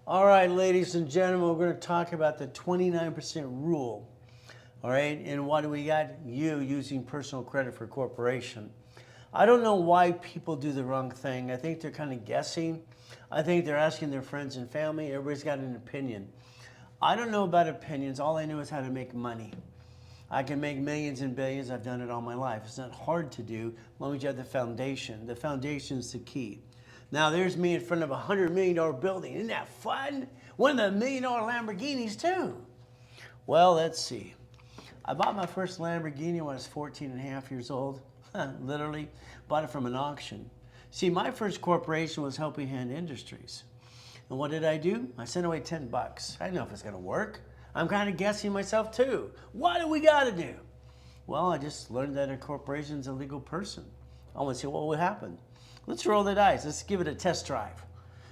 All right, ladies and gentlemen, we're going to talk about the 29% rule. All right, and what do we got? You using personal credit for corporation. I don't know why people do the wrong thing. I think they're kind of guessing. I think they're asking their friends and family. Everybody's got an opinion. I don't know about opinions. All I know is how to make money. I can make millions and billions. I've done it all my life. It's not hard to do as long as you have the foundation. The foundation is the key. Now there's me in front of a $100 million building. Isn't that fun? One of the $1 million Lamborghinis too. Well, let's see. I bought my first Lamborghini when I was 14 and a half years old. Literally bought it from an auction. See, my first corporation was Helping Hand Industries. And what did I do? I sent away 10 bucks. I didn't know if it's gonna work. I'm kind of guessing myself too. What do we gotta do? Well, I just learned that a corporation is a legal person. I want to see what would happen. Let's roll the dice. Let's give it a test drive.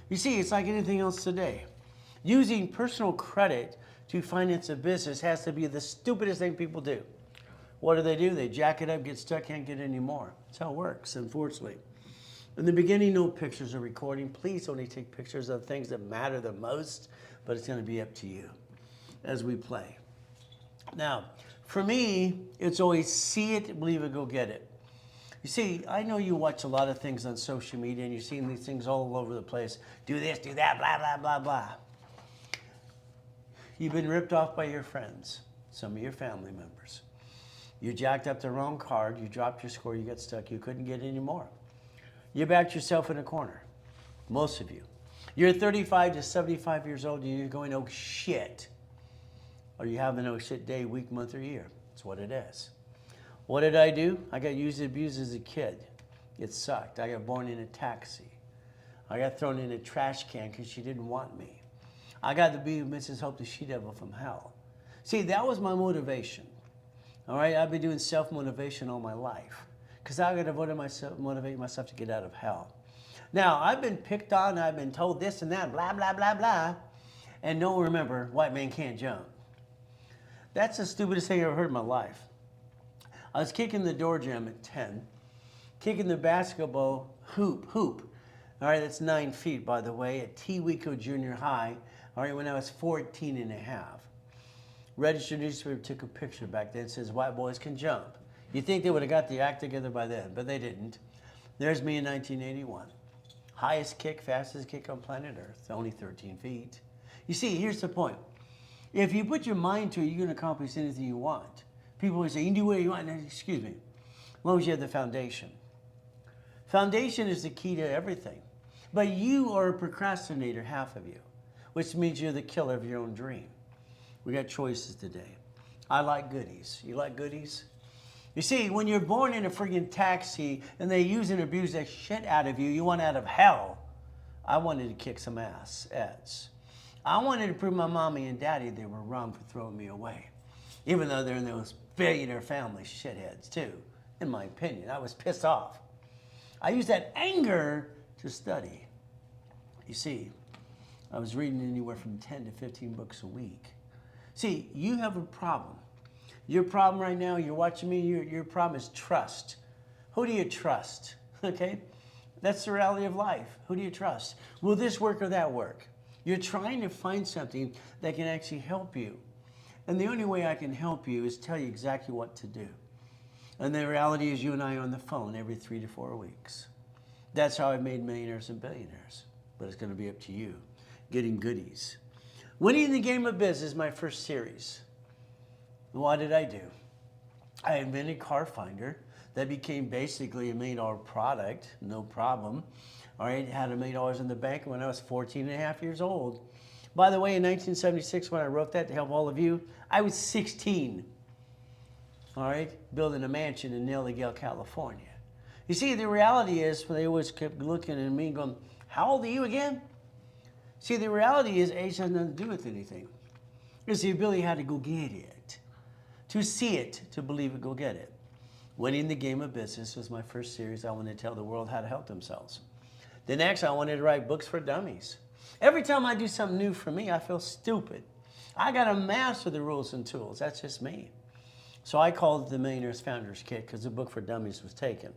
You see, it's like anything else today. Using personal credit to finance a business has to be the stupidest thing people do. What do? They jack it up, get stuck, can't get any more. That's how it works, unfortunately. In the beginning, no pictures or recording. Please only take pictures of things that matter the most, but it's going to be up to you as we play. Now, for me, it's always see it, believe it, go get it. You see, I know you watch a lot of things on social media and you're seeing these things all over the place. Do this, do that, blah, blah, blah, blah. You've been ripped off by your friends, some of your family members. You jacked up the wrong card, you dropped your score, you got stuck, you couldn't get any more. You backed yourself in a corner, most of you. You're 35 to 75 years old and you're going, oh shit. Or you have an oh shit day, week, month, or year. That's what it is. What did I do? I got used and abused as a kid. It sucked. I got born in a taxi. I got thrown in a trash can because she didn't want me. I got to be Mrs. Hope the She-Devil from hell. See, that was my motivation. All right, I've been doing self-motivation all my life because I got to motivate myself to get out of hell. Now, I've been picked on, I've been told this and that, blah, blah, blah, blah, and don't remember, white man can't jump. That's the stupidest thing I ever heard in my life. I was kicking the door jam at 10, kicking the basketball hoop. All right, that's 9 feet, by the way, at T-Wico Junior High, all right, when I was 14 and a half. Registered newspaper took a picture back then, says white boys can jump. You'd think they would have got the act together by then, but they didn't. There's me in 1981. Highest kick, fastest kick on planet Earth, only 13 feet. You see, here's the point. If you put your mind to it, you're going to accomplish anything you want. People always say, you can do whatever you want. Excuse me. As long as you have the foundation. Foundation is the key to everything. But you are a procrastinator, half of you, which means you're the killer of your own dream. We got choices today. I like goodies. You like goodies? You see, when you're born in a friggin' taxi and they use and abuse that shit out of you, you want out of hell. I wanted to kick some ass. I wanted to prove my mommy and daddy they were wrong for throwing me away. Even though they're in those billionaire family shitheads too, in my opinion. I was pissed off. I used that anger to study. You see, I was reading anywhere from 10 to 15 books a week. See, you have a problem. Your problem right now, you're watching me, your problem is trust. Who do you trust? Okay? That's the reality of life. Who do you trust? Will this work or that work? You're trying to find something that can actually help you. And the only way I can help you is tell you exactly what to do. And the reality is you and I are on the phone every 3 to 4 weeks. That's how I've made millionaires and billionaires. But it's going to be up to you. Getting goodies. Winning the Game of Biz is my first series. What did I do? I invented Car Finder. That became basically a $1 million product, no problem. All right, had $1 million in the bank when I was 14 and a half years old. By the way, in 1976, when I wrote that to help all of you, I was 16. All right, building a mansion in Nellie, California. You see, the reality is, they always kept looking at me and going, how old are you again? See, the reality is age has nothing to do with anything. It's the ability how to go get it. To see it, to believe it, go get it. Winning the Game of Business was my first series. I wanted to tell the world how to help themselves. The next, I wanted to write books for dummies. Every time I do something new for me, I feel stupid. I got to master the rules and tools. That's just me. So I called it the Millionaire's Founders Kit because the book for dummies was taken.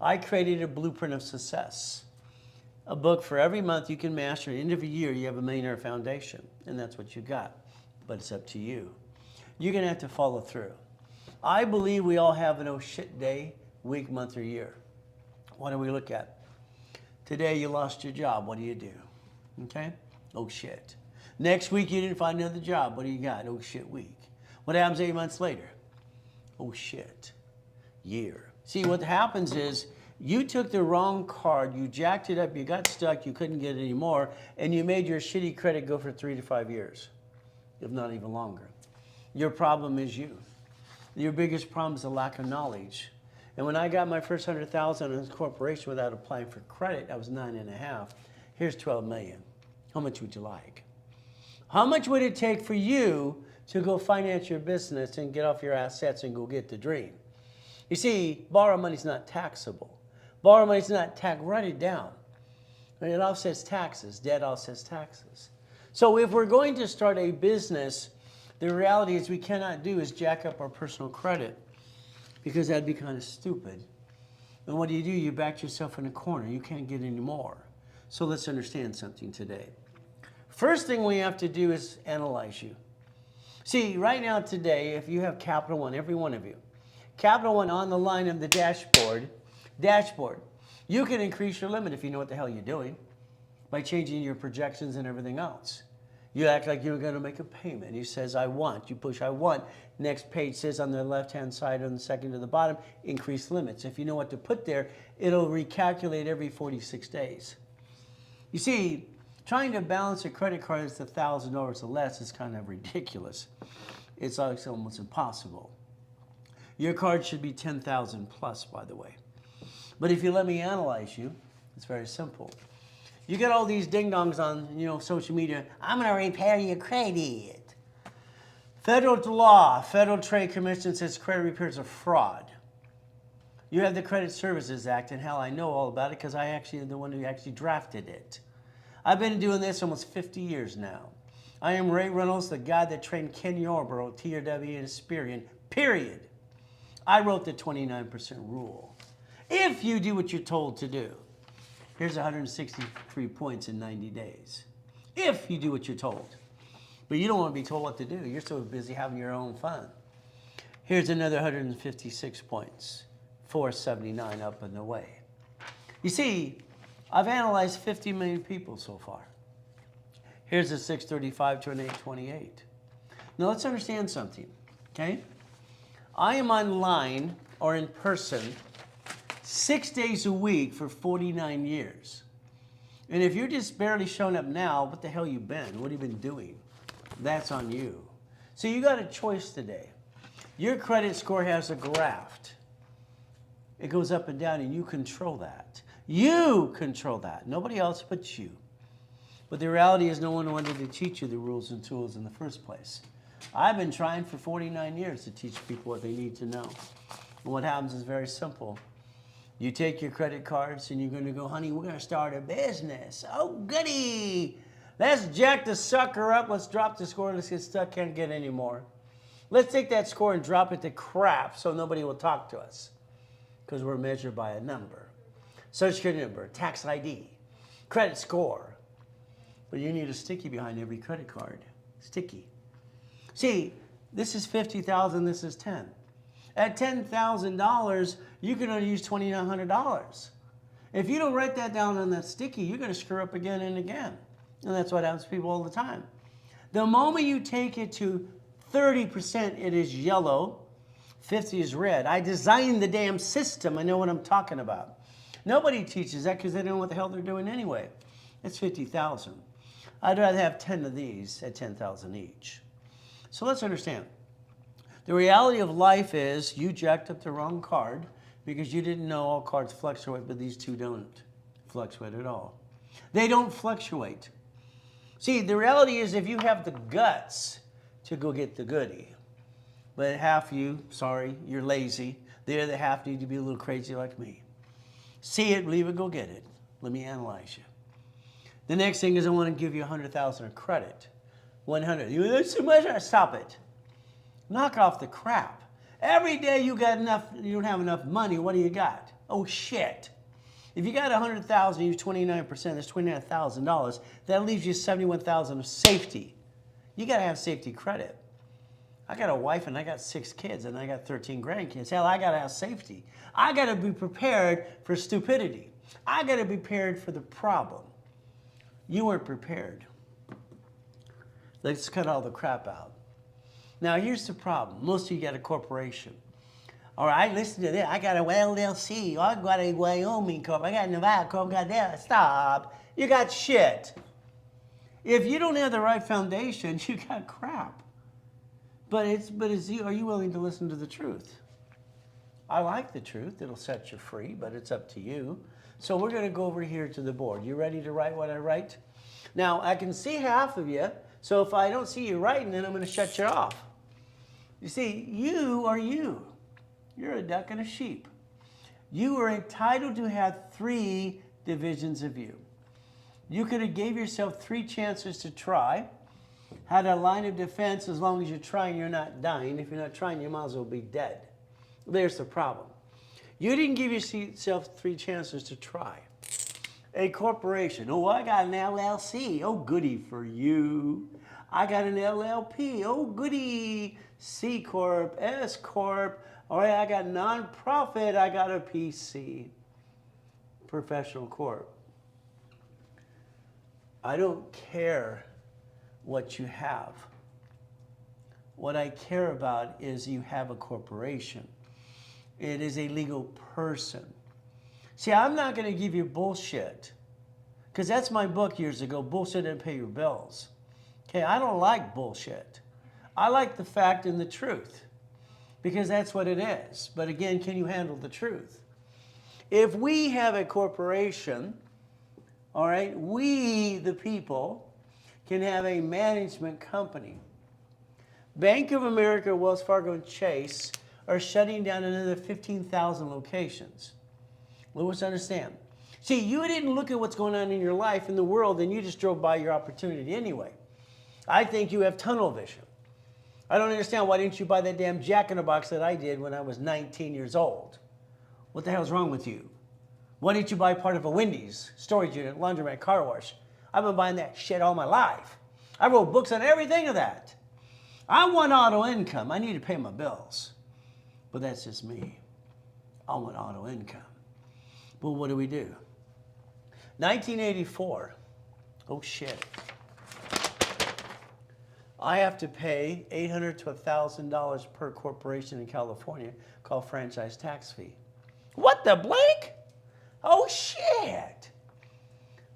I created a blueprint of success. a book for every month you can master. At the end of a year, you have a millionaire foundation, and that's what you got. But it's up to you. You're going to have to follow through. I believe we all have an oh shit day, week, month, or year. What do we look at? Today you lost your job. What do you do? Okay? Oh shit. Next week you didn't find another job. What do you got? Oh shit week. What happens 8 months later? Oh shit. Year. See, what happens is you took the wrong card, you jacked it up, you got stuck, you couldn't get it anymore, and you made your shitty credit go for 3 to 5 years, if not even longer. Your problem is you. Your biggest problem is the lack of knowledge. And when I got my first $100,000 in this corporation without applying for credit, I was 9.5. Here's 12 million. How much would you like? How much would it take for you to go finance your business and get off your assets and go get the dream? You see, borrow money is not taxable. Borrow money is not tax. Write it down. It offsets taxes. Debt offsets taxes. So if we're going to start a business, the reality is we cannot do is jack up our personal credit, because that'd be kind of stupid. And what do? You back yourself in a corner. You can't get any more. So let's understand something today. First thing we have to do is analyze you. See, right now today, if you have Capital One, every one of you, Capital One on the line of the dashboard, you can increase your limit if you know what the hell you're doing by changing your projections and everything else. You act like you're going to make a payment. He says, I want. You push, I want. Next page says on the left-hand side, on the second to the bottom, increase limits. If you know what to put there, it'll recalculate every 46 days. You see, trying to balance a credit card that's $1,000 or less is kind of ridiculous. It's almost impossible. Your card should be 10,000 plus, by the way. But if you let me analyze you, it's very simple. You get all these ding-dongs on, social media. I'm going to repair your credit. Federal law, Federal Trade Commission says credit repairs are fraud. You have the Credit Services Act, and hell, I know all about it because I actually am the one who actually drafted it. I've been doing this almost 50 years now. I am Ray Reynolds, the guy that trained Ken Yarborough, TRW, and Experian, period. I wrote the 29% rule. If you do what you're told to do, here's 163 points in 90 days. If you do what you're told. But you don't want to be told what to do. You're so busy having your own fun. Here's another 156 points. 479 up and away. You see, I've analyzed 50 million people so far. Here's a 635 to an 828. Now let's understand something, okay? I am online or in person 6 days a week for 49 years. And if you're just barely showing up now, what the hell you been? What have you been doing? That's on you. So you got a choice today. Your credit score has a graph. It goes up and down and you control that. You control that. Nobody else but you. But the reality is no one wanted to teach you the rules and tools in the first place. I've been trying for 49 years to teach people what they need to know. And what happens is very simple. You take your credit cards and you're going to go, honey, we're going to start a business. Oh, goody. Let's jack the sucker up. Let's drop the score. Let's get stuck. Can't get any more. Let's take that score and drop it to crap so nobody will talk to us because we're measured by a number. Social Security number, tax ID, credit score. But you need a sticky behind every credit card. Sticky. See, this is $50,000, this is $10,000. At $10,000, you can only use $2,900. If you don't write that down on that sticky, you're going to screw up again and again. And that's what happens to people all the time. The moment you take it to 30%, it is yellow, 50 is red. I designed the damn system. I know what I'm talking about. Nobody teaches that because they don't know what the hell they're doing anyway. It's 50,000. I'd rather have 10 of these at 10,000 each. So let's understand. The reality of life is you jacked up the wrong card because you didn't know all cards fluctuate, but these two don't fluctuate at all. They don't fluctuate. See, the reality is if you have the guts to go get the goodie, but half you, sorry, you're lazy. The other half need to be a little crazy like me. See it, believe it, go get it. Let me analyze you. The next thing is I want to give you 100,000 of credit. 100. You, that's too much. Stop it. Knock off the crap. Every day you got enough. You don't have enough money. What do you got? Oh shit. If you got 100,000, you use 29%, that's $29,000. That leaves you 71,000 of safety. You got to have safety credit. I got a wife and I got 6 kids and I got 13 grandkids. Hell, I got to have safety. I got to be prepared for stupidity. I got to be prepared for the problem. You weren't prepared. Let's cut all the crap out. Now, here's the problem. Most of you got a corporation. All right, listen to this. I got a LLC. I got a Wyoming Corp. I got a Nevada Corp. I got that. Stop. You got shit. If you don't have the right foundation, you got crap. But are you willing to listen to the truth? I like the truth. It'll set you free, but it's up to you. So we're going to go over here to the board. You ready to write what I write? Now, I can see half of you, so if I don't see you writing, then I'm going to shut you off. You see, you are you. You're a duck and a sheep. You are entitled to have 3 divisions of you. You could have gave yourself 3 chances to try, had a line of defense. As long as you're trying, you're not dying. If you're not trying, you might as well be dead. There's the problem. You didn't give yourself 3 chances to try. A corporation. Oh, I got an LLC. Oh, goody for you. I got an LLP. Oh, goody. C Corp, S Corp. All right, I got nonprofit. I got a PC. Professional corp. I don't care what you have. What I care about is you have a corporation. It is a legal person. See, I'm not going to give you bullshit, because that's my book years ago, Bullshit Didn't Pay Your Bills. Okay, I don't like bullshit. I like the fact and the truth, because that's what it is. But again, can you handle the truth? If we have a corporation, all right, we, the people, can have a management company. Bank of America, Wells Fargo, and Chase are shutting down another 15,000 locations. Let's understand. See, you didn't look at what's going on in your life, in the world, and you just drove by your opportunity anyway. I think you have tunnel vision. I don't understand, why didn't you buy that damn Jack-in-the-Box that I did when I was 19 years old? What the hell's wrong with you? Why didn't you buy part of a Wendy's, storage unit, laundromat, car wash? I've been buying that shit all my life. I wrote books on everything of that. I want auto income. I need to pay my bills. But that's just me. I want auto income. But what do we do? 1984. Oh, shit. I have to pay $800 to $1,000 per corporation in California called franchise tax fee. What the blank? Oh, shit.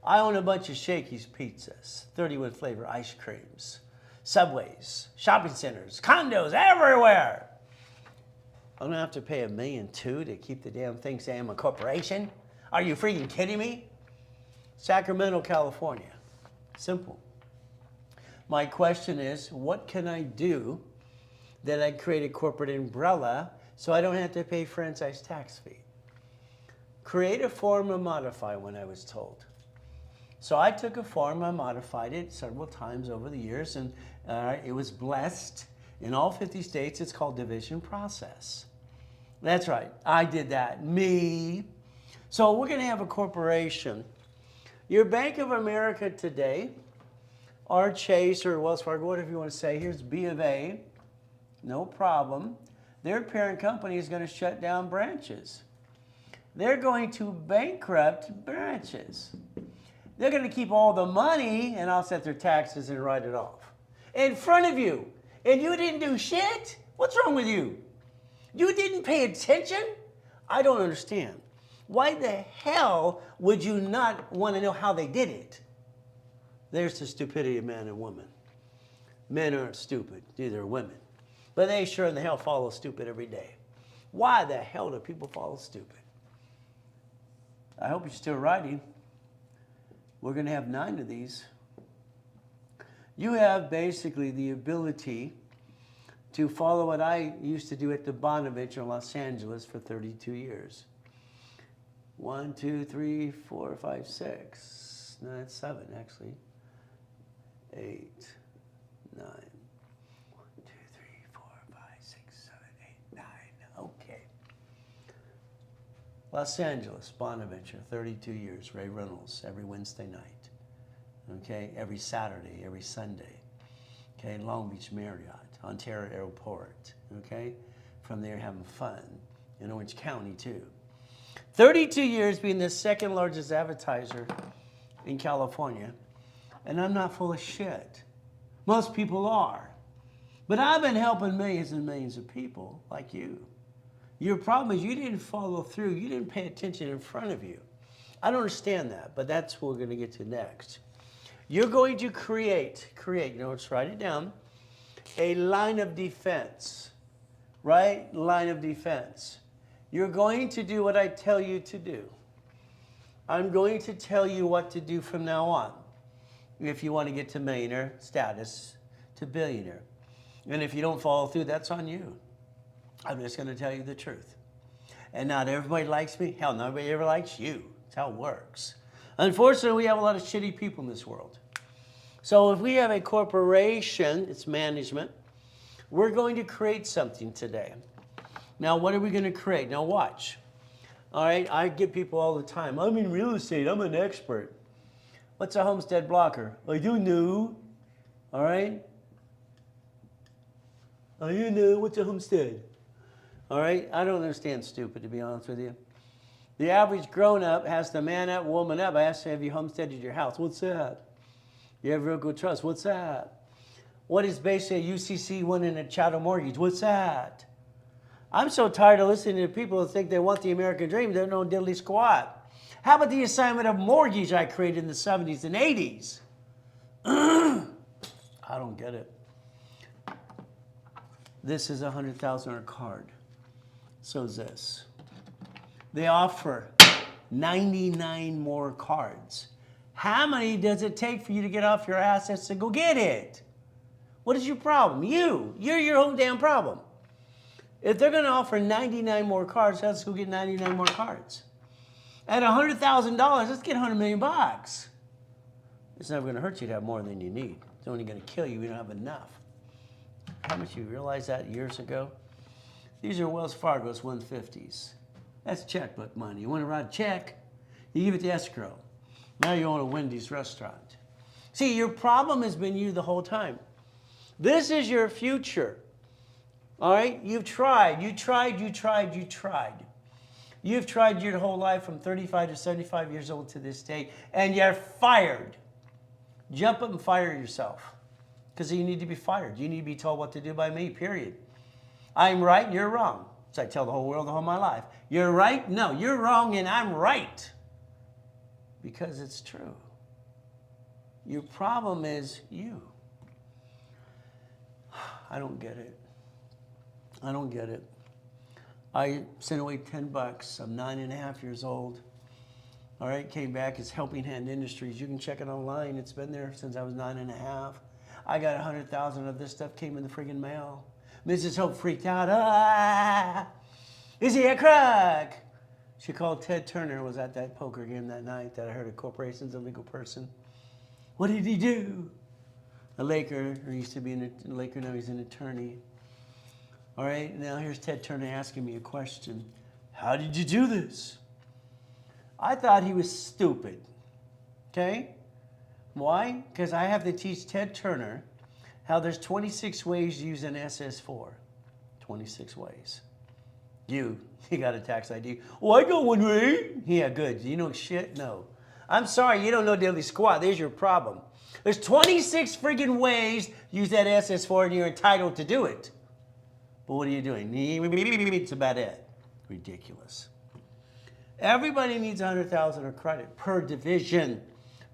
I own a bunch of Shakey's pizzas, 31 flavor ice creams, Subways, shopping centers, condos everywhere. I'm going to have to pay $1.2 million to keep the damn thing saying I'm a corporation? Are you freaking kidding me? Sacramento, California. Simple. My question is, what can I do that I create a corporate umbrella so I don't have to pay franchise tax fee? Create a form and modify when I was told. So I took a form, I modified it several times over the years, and it was blessed. In all 50 states, it's called division process. That's right, I did that, me. So we're gonna have a corporation. Your Bank of America today, or Chase or Wells Fargo, whatever you want to say, here's B of A, no problem. Their parent company is going to shut down branches. They're going to bankrupt branches. They're going to keep all the money and offset their taxes and write it off. In front of you. And you didn't do shit? What's wrong with you? You didn't pay attention? I don't understand. Why the hell would you not want to know how they did it? There's the stupidity of man and woman. Men aren't stupid, neither are women. But they sure in the hell follow stupid every day. Why the hell do people follow stupid? I hope you're still writing. We're going to have 9 of these. You have basically the ability to follow what I used to do at the Bonovich in Los Angeles for 32 years. 1, 2, 3, 4, 5, 6. No, that's 7 actually. 8, 9. 1, 2, 3, 4, 5, 6, 7, 8, 9. Okay. Los Angeles, Bonaventure, 32 years. Ray Reynolds, every Wednesday night. Okay, every Saturday, every Sunday. Okay, Long Beach Marriott, Ontario Airport. Okay, from there having fun. In Orange County too. 32 years being the second largest advertiser in California. And I'm not full of shit. Most people are. But I've been helping millions and millions of people like you. Your problem is you didn't follow through. You didn't pay attention in front of you. I don't understand that, but that's what we're going to get to next. You're going to create, let's write it down, a line of defense, right? Line of defense. You're going to do what I tell you to do. I'm going to tell you what to do from now on. If you want to get to millionaire status, to billionaire. And if you don't follow through, that's on you. I'm just going to tell you the truth. And not everybody likes me. Hell, nobody ever likes you. That's how it works. Unfortunately, we have a lot of shitty people in this world. So if we have a corporation, it's management, we're going to create something today. Now, what are we going to create? Now, watch. All right, I get people all the time. I'm in real estate. I'm an expert. What's a homestead blocker? I don't know. All right? I don't know. What's a homestead? All right? I don't understand stupid, to be honest with you. The average grown-up has to man up, woman up. I ask you, have you homesteaded your house? What's that? You have real good trust. What's that? What is basically a UCC one in a chattel mortgage? What's that? I'm so tired of listening to people who think they want the American dream. They don't know diddly squat. How about the assignment of mortgage I created in the 70s and 80s? I don't get it. This is a $100,000 card. So is this. They offer 99 more cards. How many does it take for you to get off your assets to go get it? What is your problem? You. You're your own damn problem. If they're going to offer 99 more cards, let's go get 99 more cards. At $100,000, let's get 100 million bucks. It's never going to hurt you to have more than you need. It's only going to kill you if you don't have enough. How much you realized that years ago? These are Wells Fargo's 150s. That's checkbook money. You want to write a check, you give it to escrow. Now you own a Wendy's restaurant. See, your problem has been you the whole time. This is your future. All right? You've tried. You've tried your whole life from 35 to 75 years old to this day, and you're fired. Jump up and fire yourself. Because you need to be fired. You need to be told what to do by me, period. I'm right and you're wrong. So I tell the whole world the whole my life. You're right? No, you're wrong and I'm right. Because it's true. Your problem is you. I don't get it. I don't get it. I sent away $10. I'm 9.5 years old. All right, came back. It's Helping Hand Industries. You can check it online. It's been there since I was 9.5. I got 100,000 of this stuff came in the friggin' mail. Mrs. Hope freaked out. Ah, is he a crook? She called Ted Turner, was at that poker game that night that I heard a corporation's a legal person. What did he do? A Laker, or used to be a Laker, now he's an attorney. All right, now here's Ted Turner asking me a question. How did you do this? I thought he was stupid, okay? Why? Because I have to teach Ted Turner how there's 26 ways to use an SS4. 26 ways. You got a tax ID. Oh, I got one way. Yeah, good. You know shit? No. I'm sorry, you don't know diddly squat. There's your problem. There's 26 friggin' ways to use that SS4 and you're entitled to do it. But what are you doing? It's about it. Ridiculous. Everybody needs 100,000 of credit per division.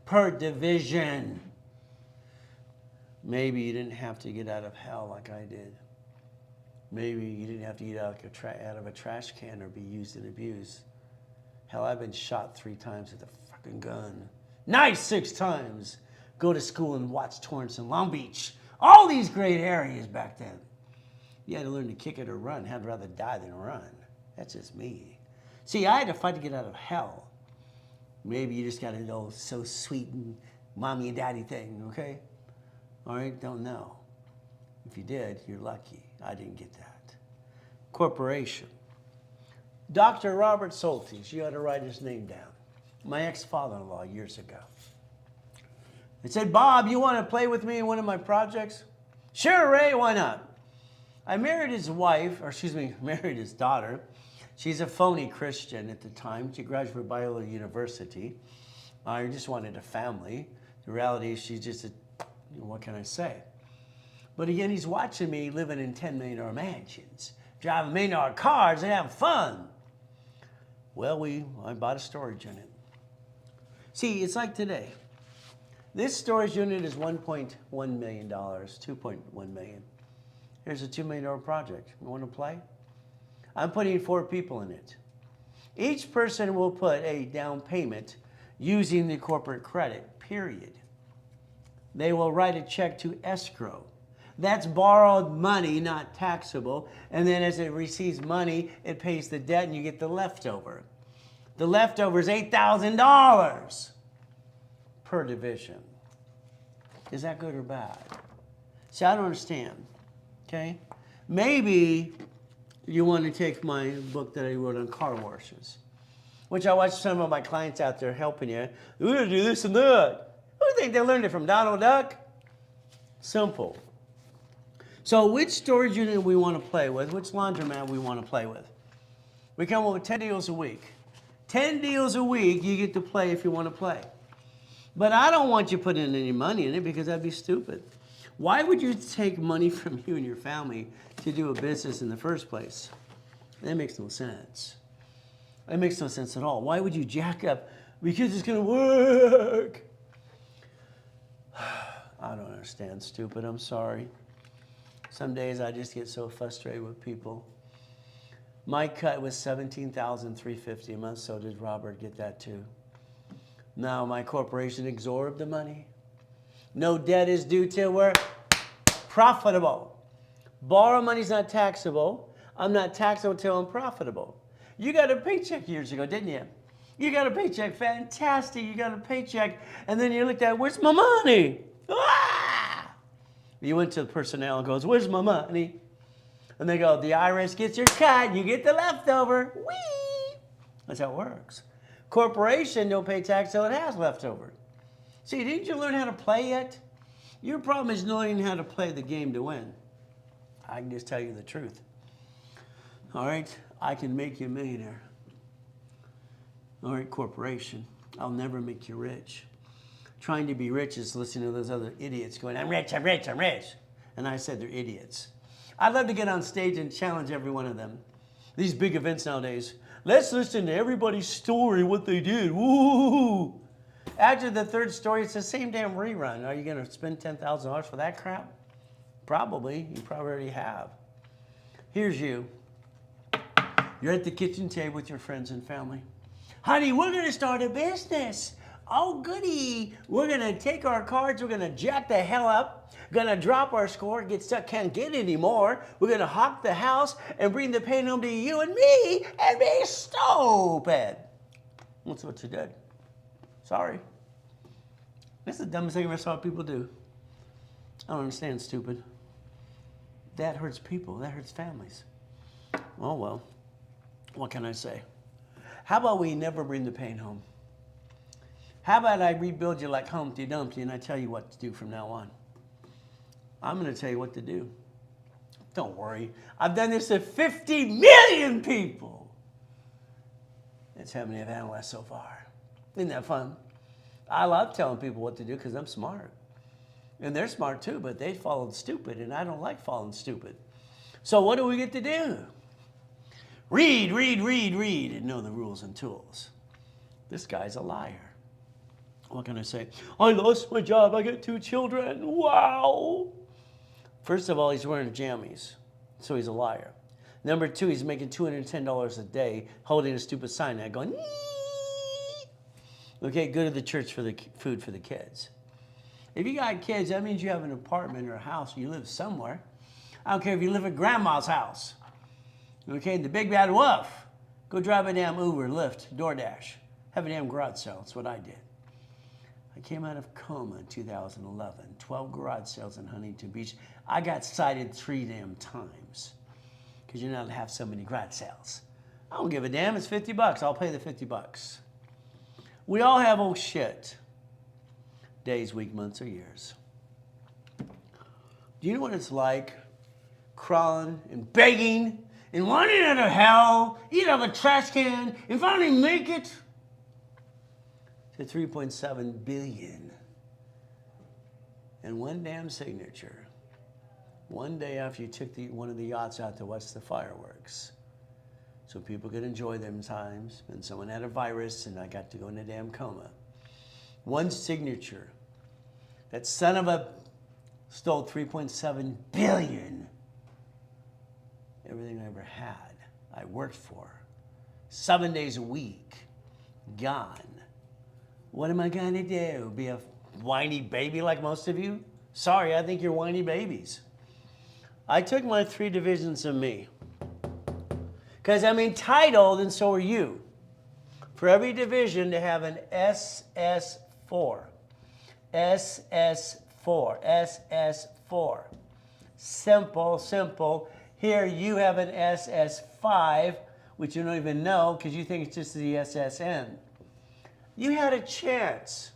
Per division. Maybe you didn't have to get out of hell like I did. Maybe you didn't have to get out of a trash can or be used and abused. Hell, I've been shot 3 times with a fucking gun. Knife 6 times. Go to school and watch Torrance and Long Beach. All these great areas back then. You had to learn to kick it or run. I'd rather die than run. That's just me. See, I had to fight to get out of hell. Maybe you just got an old so sweet and mommy and daddy thing, okay? All right, don't know. If you did, you're lucky. I didn't get that. Corporation. Dr. Robert Soltis, you ought to write his name down. My ex-father-in-law years ago. He said, Bob, you want to play with me in one of my projects? Sure, Ray, why not? I married his wife, or excuse me, married his daughter. She's a phony Christian at the time. She graduated from Biola University. I just wanted a family. The reality is she's just a, what can I say? But again, he's watching me living in $10 million mansions, driving $1 million cars and having fun. Well, I bought a storage unit. See, it's like today. This storage unit is $1.1 million, $2.1 million. Here's a $2 million project. You want to play? I'm putting 4 people in it. Each person will put a down payment using the corporate credit, period. They will write a check to escrow. That's borrowed money, not taxable. And then as it receives money, it pays the debt and you get the leftover. The leftover is $8,000 per division. Is that good or bad? See, I don't understand, okay? Maybe you want to take my book that I wrote on car washes, which I watch some of my clients out there helping you. We're going to do this and that. Who do you think they learned it from, Donald Duck? Simple. So which storage unit we want to play with, which laundromat we want to play with. We come up with 10 deals a week. 10 deals a week you get to play if you want to play. But I don't want you putting any money in it because that'd be stupid. Why would you take money from you and your family to do a business in the first place? That makes no sense. That makes no sense at all. Why would you jack up? Because it's going to work. I don't understand, stupid. I'm sorry. Some days I just get so frustrated with people. My cut was $17,350 a month, so did Robert get that too. Now my corporation absorbed the money. No debt is due till we're profitable. Borrow money's not taxable. I'm not taxable until I'm profitable. You got a paycheck years ago, didn't you? You got a paycheck, fantastic. You got a paycheck, and then you looked at, where's my money? Ah! You went to the personnel and goes, where's my money? And they go, the IRS gets your cut, you get the leftover. Whee! That's how it works. Corporation don't pay tax till it has leftover. See, didn't you learn how to play yet? Your problem is knowing how to play the game to win. I can just tell you the truth. All right? I can make you a millionaire. All right, corporation. I'll never make you rich. Trying to be rich is listening to those other idiots going, I'm rich, I'm rich, I'm rich. And I said they're idiots. I'd love to get on stage and challenge every one of them. These big events nowadays. Let's listen to everybody's story, what they did. Woo! After the third story, it's the same damn rerun. Are you going to spend $10,000 for that crap? Probably. You probably already have. Here's you. You're at the kitchen table with your friends and family. Honey, we're going to start a business. Oh, goody. We're going to take our cards. We're going to jack the hell up. Going to drop our score. Get stuck. Can't get anymore. We're going to hawk the house and bring the pain home to you and me and be stupid. That's what you did. Sorry. That's the dumbest thing I ever saw people do. I don't understand, stupid. That hurts people. That hurts families. Oh, well. What can I say? How about we never bring the pain home? How about I rebuild you like Humpty Dumpty and I tell you what to do from now on? I'm going to tell you what to do. Don't worry. I've done this to 50 million people. That's how many I've analyzed so far. Isn't that fun? I love telling people what to do because I'm smart. And they're smart too, but they followed stupid, and I don't like following stupid. So what do we get to do? Read, read, read, read, and know the rules and tools. This guy's a liar. What can I say? I lost my job. I got 2 children. Wow. First of all, he's wearing jammies, so he's a liar. Number 2, he's making $210 a day holding a stupid sign there going, nee. Okay, go to the church for the food for the kids. If you got kids, that means you have an apartment or a house, or you live somewhere. I don't care if you live at grandma's house. Okay, the big bad wolf. Go drive a damn Uber, Lyft, DoorDash. Have a damn garage sale. That's what I did. I came out of coma in 2011. 12 garage sales in Huntington Beach. I got cited 3 damn times because you're not allowed to have so many garage sales. I don't give a damn. It's 50 bucks. I'll pay the 50 bucks. We all have old shit. Days, weeks, months, or years. Do you know what it's like crawling and begging and wanting out of hell, eat out of a trash can, and finally make it to 3.7 billion? And one damn signature. One day after you took one of the yachts out to watch the fireworks, so people could enjoy them times, and someone had a virus and I got to go in a damn coma. One signature. That son of a stole 3.7 billion. Everything I ever had, I worked for. 7 days a week, gone. What am I gonna do? Be a whiny baby like most of you? Sorry, I think you're whiny babies. I took my 3 divisions of me. Because I'm entitled, and so are you, for every division to have an SS4. SS4. SS4. Simple, simple. Here you have an SS5, which you don't even know because you think it's just the SSN. You had a chance.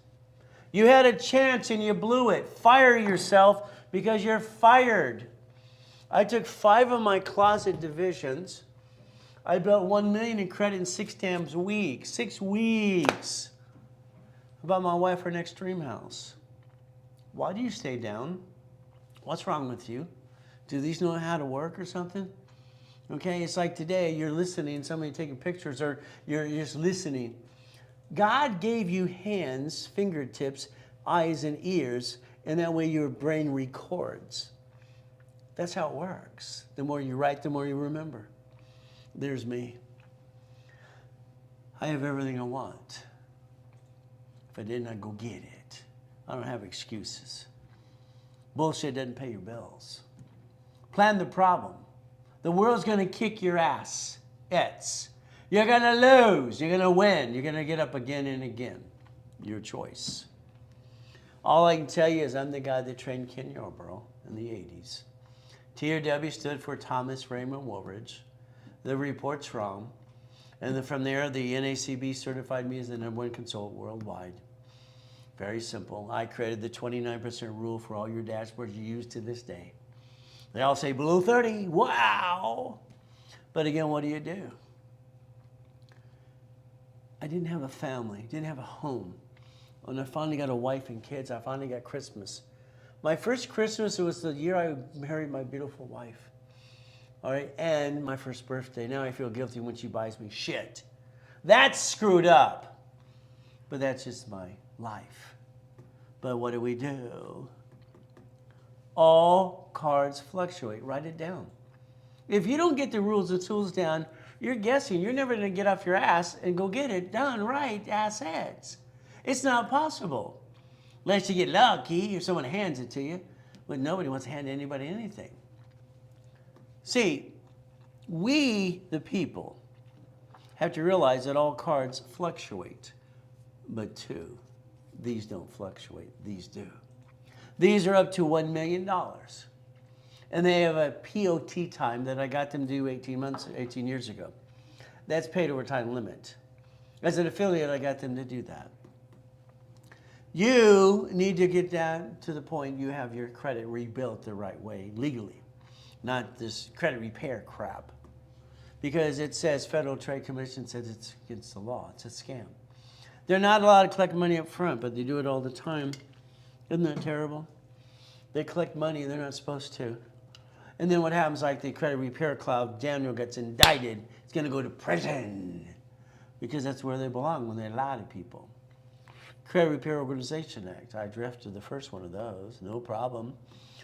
You had a chance and you blew it. Fire yourself because you're fired. I took 5 of my closet divisions. I built 1 million in credit in 6 damn weeks. 6 weeks. About my wife, her next dream house. Why do you stay down? What's wrong with you? Do these know how to work or something? Okay, it's like today, you're listening, somebody taking pictures, or you're just listening. God gave you hands, fingertips, eyes, and ears, and that way your brain records. That's how it works. The more you write, the more you remember. There's me. I have everything I want. If I didn't, I'd go get it. I don't have excuses. Bullshit doesn't pay your bills. Plan the problem. The world's going to kick your ass. You're going to lose. You're going to win. You're going to get up again and again. Your choice. All I can tell you is I'm the guy that trained Ken Yarborough in the 80s. TRW stood for Thomas Raymond Woolridge. The report's wrong. And then from there, the NACB certified me as the #1 consultant worldwide. Very simple. I created the 29% rule for all your dashboards you use to this day. They all say below 30. Wow. But again, what do? I didn't have a family, didn't have a home. When I finally got a wife and kids, I finally got Christmas. My first Christmas, it was the year I married my beautiful wife. All right, and my first birthday. Now I feel guilty when she buys me shit. That's screwed up. But that's just my life. But what do? All cards fluctuate. Write it down. If you don't get the rules and tools down, you're guessing. You're never going to get off your ass and go get it done right, assets. It's not possible. Unless you get lucky or someone hands it to you. But nobody wants to hand anybody anything. See, we, the people, have to realize that all cards fluctuate. But these don't fluctuate. These do. These are up to $1 million. And they have a POT time that I got them to do 18 years ago. That's paid over time limit. As an affiliate, I got them to do that. You need to get down to the point you have your credit rebuilt the right way, legally. Not this credit repair crap. Because it says Federal Trade Commission says it's against the law. It's a scam. They're not allowed to collect money up front, but they do it all the time. Isn't that terrible? They collect money they're not supposed to. And then what happens, like the credit repair cloud, Daniel gets indicted. He's going to go to prison. Because that's where they belong when they lie to people. Credit Repair Organization Act. I drafted the first one of those. No problem.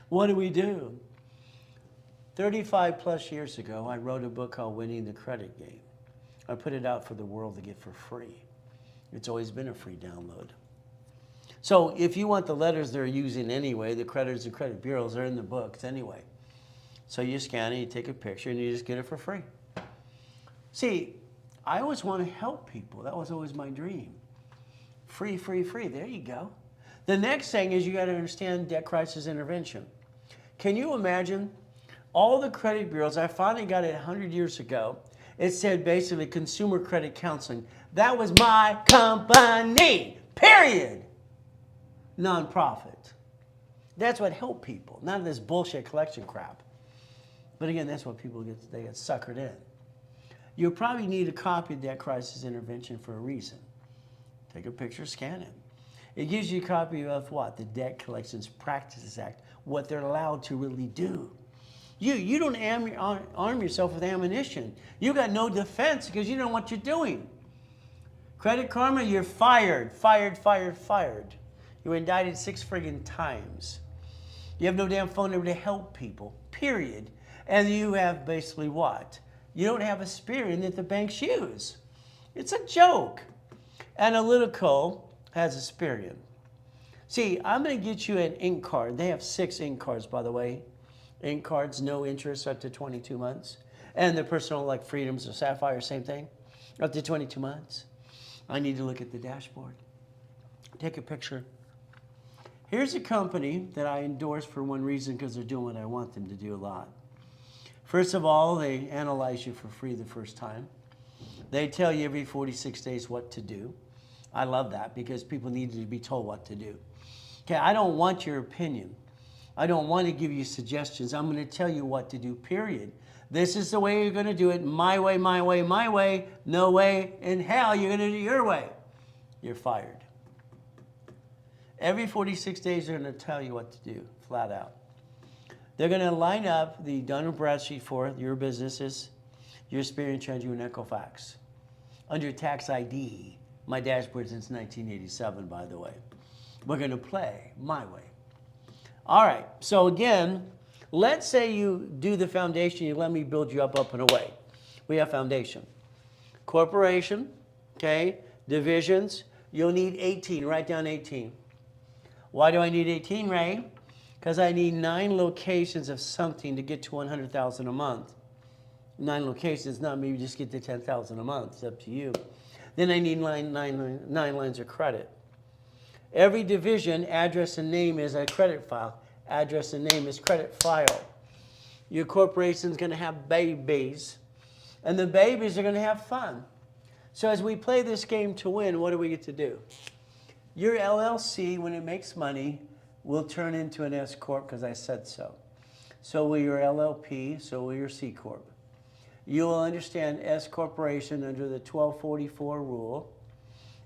What do? 35 plus years ago, I wrote a book called Winning the Credit Game. I put it out for the world to get for free. It's always been a free download. So if you want the letters they're using anyway, the creditors and credit bureaus are in the books anyway. So you scan it, you take a picture, and you just get it for free. See, I always want to help people. That was always my dream. Free, free, free. There you go. The next thing is you got to understand debt crisis intervention. Can you imagine all the credit bureaus? I finally got it 100 years ago, It said basically consumer credit counseling. That was my company, period. Nonprofit. That's what helped people, none of this bullshit collection crap. But again, that's what people get, they get suckered in. You'll probably need a copy of Debt Crisis Intervention for a reason. Take a picture, scan it. It gives you a copy of what? The Debt Collections Practices Act, what they're allowed to really do. You don't arm yourself with ammunition. You got no defense because you don't know what you're doing. Credit Karma, you're fired, fired, fired, fired. You were indicted 6 friggin' times. You have no damn phone number to help people, period. And you have basically what? You don't have Aspirion that the banks use. It's a joke. Analytical has Aspirion. See, I'm going to get you an ink card. They have 6 ink cards, by the way. Ink cards, no interest up to 22 months. And the personal like Freedoms or Sapphire, same thing, up to 22 months. I need to look at the dashboard. Take a picture. Here's a company that I endorse for one reason, because they're doing what I want them to do a lot. First of all, they analyze you for free the first time. They tell you every 46 days what to do. I love that because people need to be told what to do. Okay, I don't want your opinion. I don't want to give you suggestions. I'm going to tell you what to do, period. This is the way you're going to do it. My way, my way, my way. No way in hell you're going to do it your way. You're fired. Every 46 days, they're going to tell you what to do, flat out. They're going to line up the Dun & Bradstreet for your businesses, your Experian, TransUnion, and Equifax. Under Tax ID, my dashboard since 1987, by the way. We're going to play my way. All right, so again, let's say you do the foundation, you let me build you up and away. We have foundation. Corporation, okay, divisions, you'll need 18, write down 18. Why do I need 18, Ray? Because I need 9 locations of something to get to 100,000 a month. 9 locations, not maybe just get to 10,000 a month, it's up to you. Then I need nine lines of credit. Every division, address and name is a credit file. Address and name is credit file. Your corporation's going to have babies, and the babies are going to have fun. So as we play this game to win, what do we get to do? Your LLC, when it makes money, will turn into an S Corp because I said so. So will your LLP, so will your C Corp. You will understand S Corporation under the 1244 rule.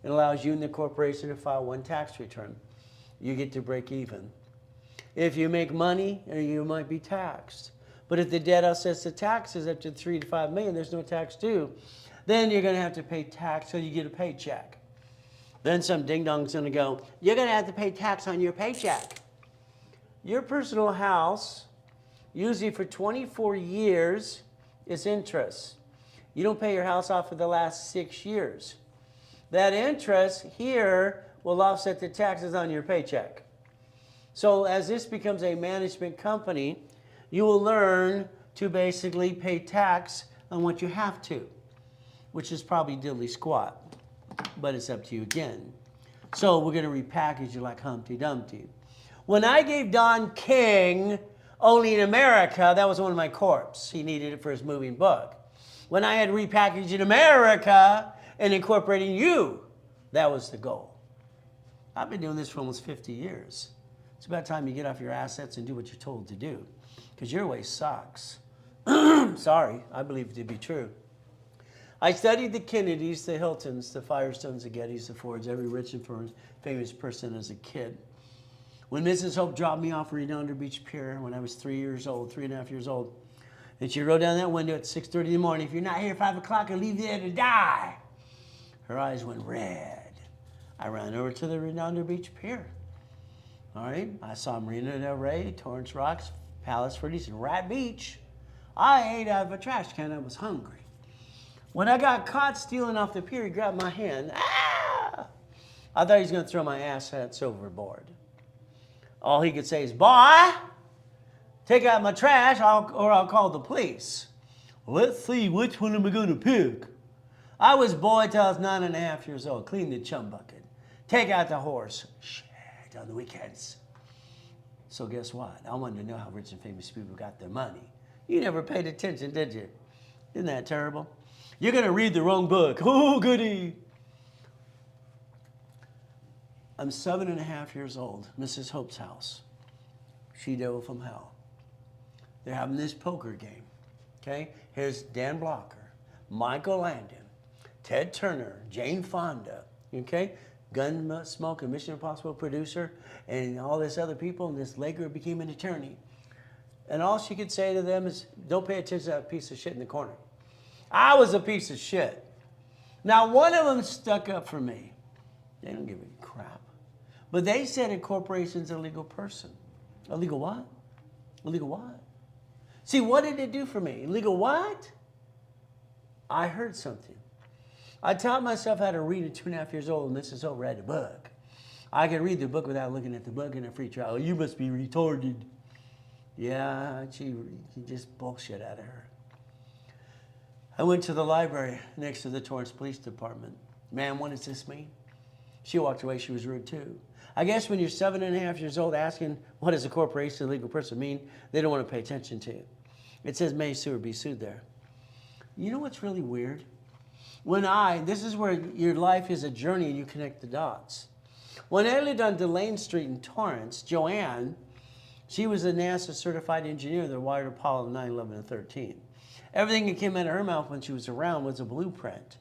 It allows you and the corporation to file 1 tax return. You get to break even. If you make money, you might be taxed. But if the debt assets the taxes up to 3 to 5 million, there's no tax due. Then you're going to have to pay tax so you get a paycheck. Then some ding-dong's going to go, you're going to have to pay tax on your paycheck. Your personal house, usually for 24 years, is interest. You don't pay your house off for the last 6 years. That interest here will offset the taxes on your paycheck. So as this becomes a management company, you will learn to basically pay tax on what you have to, which is probably diddly squat, but it's up to you again. So we're going to repackage you like Humpty Dumpty. When I gave Don King Only in America, that was one of my corps. He needed it for his moving book. When I had repackaged in America and incorporating you, that was the goal. I've been doing this for almost 50 years. It's about time you get off your assets and do what you're told to do, because your way sucks. Sorry, I believe it to be true. I studied the Kennedys, the Hiltons, the Firestones, the Gettys, the Fords, every rich and famous person as a kid. When Mrs. Hope dropped me off Redondo Beach Pier when I was 3.5 years old, and she rode down that window at 6:30 in the morning, if you're not here at 5 o'clock, I'll leave you there to die. Her eyes went red. I ran over to the Redondo Beach Pier. All right, I saw Marina Del Rey, Torrance Rocks, Palos Verdes, and Rat Beach. I ate out of a trash can. I was hungry. When I got caught stealing off the pier, he grabbed my hand. Ah! I thought he was going to throw my assets overboard. All he could say is, boy, take out my trash or I'll call the police. Let's see, which one am I going to pick? I was boy till I was 9.5 years old. Clean the chum bucket. Take out the horse. Shit, on the weekends. So guess what? I wanted to know how rich and famous people got their money. You never paid attention, did you? Isn't that terrible? You're going to read the wrong book. Oh, goody. I'm 7.5 years old, Mrs. Hope's house. She devil from hell. They're having this poker game. Okay? Here's Dan Blocker, Michael Landon, Ted Turner, Jane Fonda, okay? Gunsmoke, a Mission Impossible producer, and all this other people, and this Laker became an attorney. And all she could say to them is, don't pay attention to that piece of shit in the corner. I was a piece of shit. Now, one of them stuck up for me. They don't give a crap. But they said a corporation's a legal person. A legal what? A legal what? See, what did it do for me? Legal what? I heard something. I taught myself how to read at 2.5 years old, and Mrs. O read a book. I could read the book without looking at the book in a free trial. You must be retarded. Yeah, she just bullshit out of her. I went to the library next to the Torrance Police Department. Ma'am, what does this mean? She walked away. She was rude too. I guess when you're 7.5 years old asking what does a corporation, a legal person mean, they don't want to pay attention to you. It says may sue or be sued there. You know what's really weird? This is where your life is a journey and you connect the dots. When I lived on Delane Street in Torrance, Joanne, she was a NASA certified engineer that wired Apollo 9, 11, and 13. Everything that came out of her mouth when she was around was a blueprint.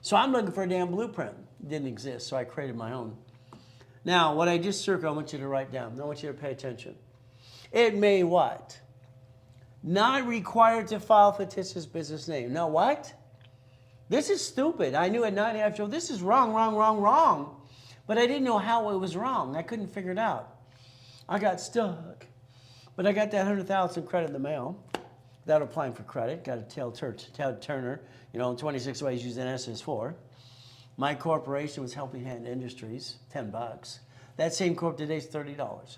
So I'm looking for a damn blueprint. It didn't exist, so I created my own. Now, what I just circled, I want you to write down. I want you to pay attention. It may what? Not required to file fictitious business name. Now what? This is stupid. I knew at 9.5 years old, this is wrong, wrong, wrong, wrong. But I didn't know how it was wrong. I couldn't figure it out. I got stuck. But I got that $100,000 credit in the mail without applying for credit. Got to tell Turner, 26 ways using SS4. My corporation was Helping Hand Industries, $10. That same corp today is $30.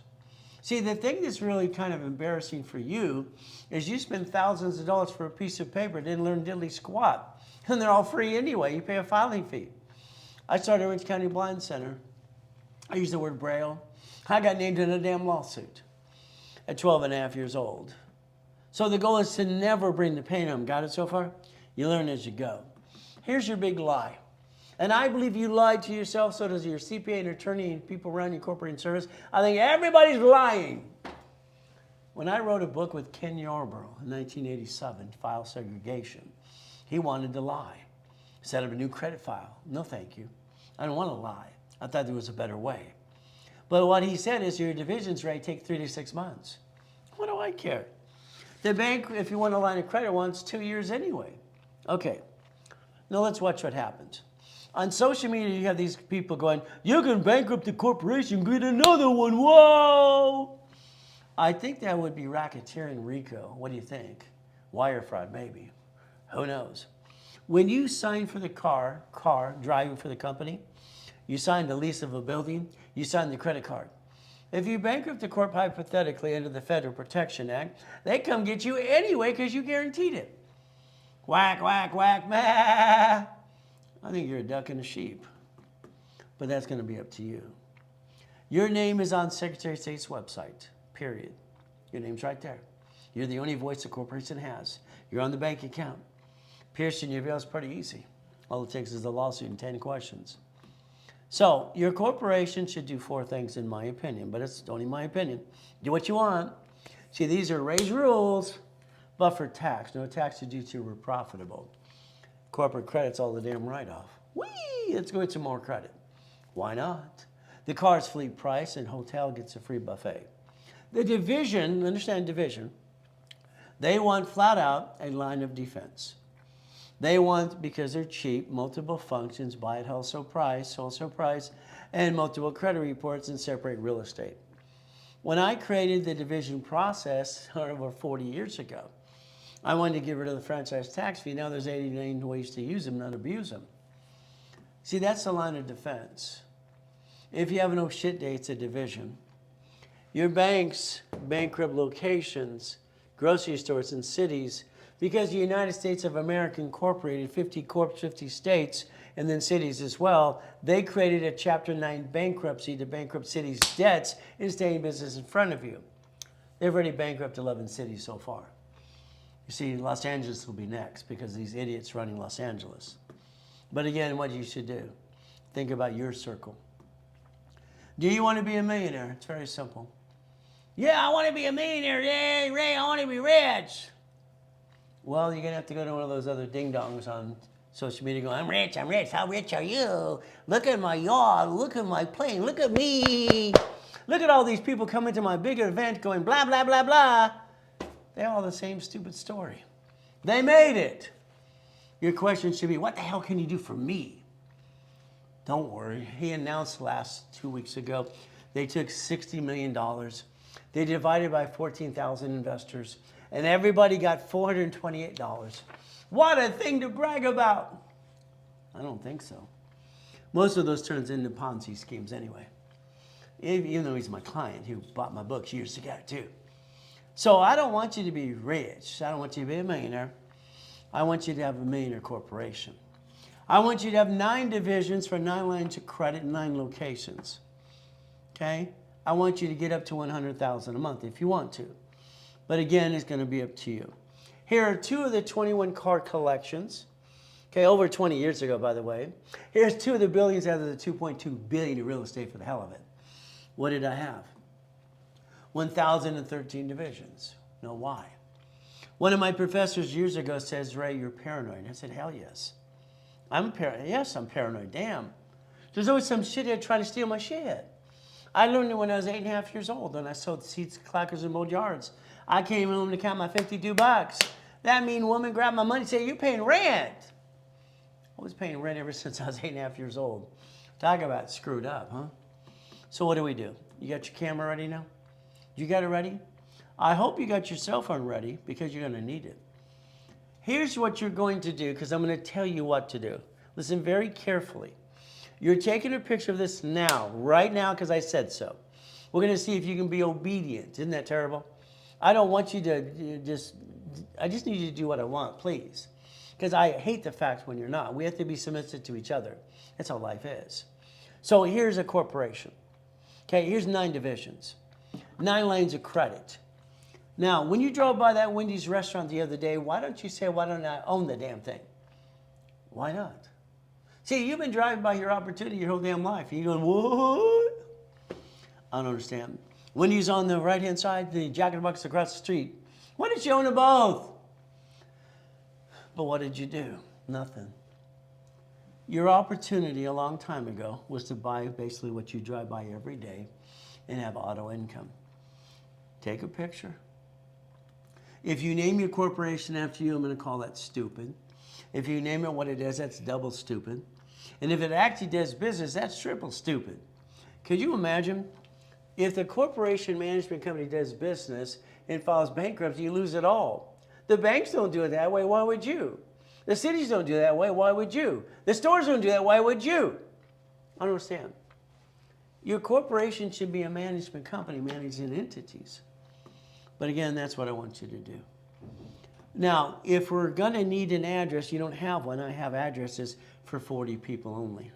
See, the thing that's really kind of embarrassing for you is you spend thousands of dollars for a piece of paper, didn't learn diddly squat. And they're all free anyway. You pay a filing fee. I started Orange County Blind Center. I used the word Braille. I got named in a damn lawsuit at 12.5 years old. So the goal is to never bring the pain home. Got it so far? You learn as you go. Here's your big lie. And I believe you lied to yourself, so does your CPA and attorney and people around your corporate service. I think everybody's lying. When I wrote a book with Ken Yarborough in 1987, File Segregation, he wanted to lie. Set up a new credit file. No, thank you. I don't want to lie. I thought there was a better way. But what he said is your divisions rate take 3 to 6 months. What do I care? The bank, if you want a line of credit, wants 2 years anyway. Okay, now let's watch what happens. On social media, you have these people going, you can bankrupt the corporation, get another one, whoa! I think that would be racketeering RICO. What do you think? Wire fraud, maybe. Who knows? When you sign for the car, driving for the company, you sign the lease of a building, you sign the credit card. If you bankrupt the corp hypothetically under the Federal Protection Act, they come get you anyway because you guaranteed it. Whack, whack, whack, meh. I think you're a duck and a sheep, but that's going to be up to you. Your name is on Secretary of State's website, period. Your name's right there. You're the only voice the corporation has. You're on the bank account. Piercing your veil is pretty easy. All it takes is a lawsuit and 10 questions. So your corporation should do 4 things in my opinion, but it's only my opinion. Do what you want. See, these are raised rules, but for tax. No tax is due to we're profitable. Corporate credit's all the damn write-off. Whee! Let's go get some more credit. Why not? The car's fleet price and hotel gets a free buffet. The division, understand division, they want flat out a line of defense. They want, because they're cheap, multiple functions, buy at wholesale price, and multiple credit reports and separate real estate. When I created the division process over 40 years ago, I wanted to get rid of the franchise tax fee. Now there's 89 ways to use them, not abuse them. See, that's the line of defense. If you have no shit day, it's a division. Your banks bankrupt locations, grocery stores, and cities because the United States of America incorporated 50 corps, 50 states, and then cities as well. They created a Chapter 9 bankruptcy to bankrupt cities' debts and stay in business in front of you. They've already bankrupted 11 cities so far. You see, Los Angeles will be next because these idiots running Los Angeles. But again, what you should do, think about your circle. Do you want to be a millionaire? It's very simple. Yeah, I want to be a millionaire. Yay, Ray, I want to be rich. Well, you're going to have to go to one of those other ding-dongs on social media going, I'm rich, how rich are you? Look at my yacht, look at my plane, look at me. Look at all these people coming to my big event going blah, blah, blah, blah. They're all the same stupid story. They made it. Your question should be, what the hell can you do for me? Don't worry. He announced last 2 weeks ago, they took $60 million. They divided by 14,000 investors, and everybody got $428. What a thing to brag about. I don't think so. Most of those turns into Ponzi schemes anyway. Even though he's my client who bought my books years ago too. So I don't want you to be rich. I don't want you to be a millionaire. I want you to have a millionaire corporation. I want you to have 9 divisions for 9 lines of credit in 9 locations. Okay? I want you to get up to $100,000 a month if you want to. But again, it's going to be up to you. Here are 2 of the 21 car collections. Okay, over 20 years ago, by the way. Here's 2 of the billions out of the 2.2 billion in real estate for the hell of it. What did I have? 1,013 divisions. Know why? One of my professors years ago says, Ray, you're paranoid. I said, hell yes. I'm paranoid. Yes, I'm paranoid. Damn. There's always some shithead trying to steal my shit. I learned it when I was 8.5 years old when I sold seeds, clackers, and mowed yards. I came home to count my 52 bucks. That mean woman grabbed my money and said, you're paying rent. I was paying rent ever since I was 8.5 years old. Talk about screwed up, huh? So what do? You got your camera ready now? You got it ready? I hope you got your cell phone ready because you're going to need it. Here's what you're going to do because I'm going to tell you what to do. Listen very carefully. You're taking a picture of this now, right now, because I said so. We're going to see if you can be obedient. Isn't that terrible? I don't want you to I just need you to do what I want, please. Because I hate the fact when you're not. We have to be submissive to each other. That's how life is. So here's a corporation. Okay, here's 9 divisions. 9 lanes of credit. Now, when you drove by that Wendy's restaurant the other day, why don't you say, why don't I own the damn thing? Why not? See, you've been driving by your opportunity your whole damn life. And you're going, what? I don't understand. Wendy's on the right-hand side, the Jack in the Box across the street. Why didn't you own them both? But what did you do? Nothing. Your opportunity a long time ago was to buy basically what you drive by every day and have auto income. Take a picture. If you name your corporation after you, I'm going to call that stupid. If you name it what it is, that's double stupid. And if it actually does business, that's triple stupid. Could you imagine if the corporation management company does business and files bankruptcy, you lose it all? The banks don't do it that way. Why would you? The cities don't do it that way. Why would you? The stores don't do that. Why would you? I don't understand. Your corporation should be a management company managing entities. But again, that's what I want you to do. Now, if we're going to need an address, you don't have one. I have addresses for 40 people only.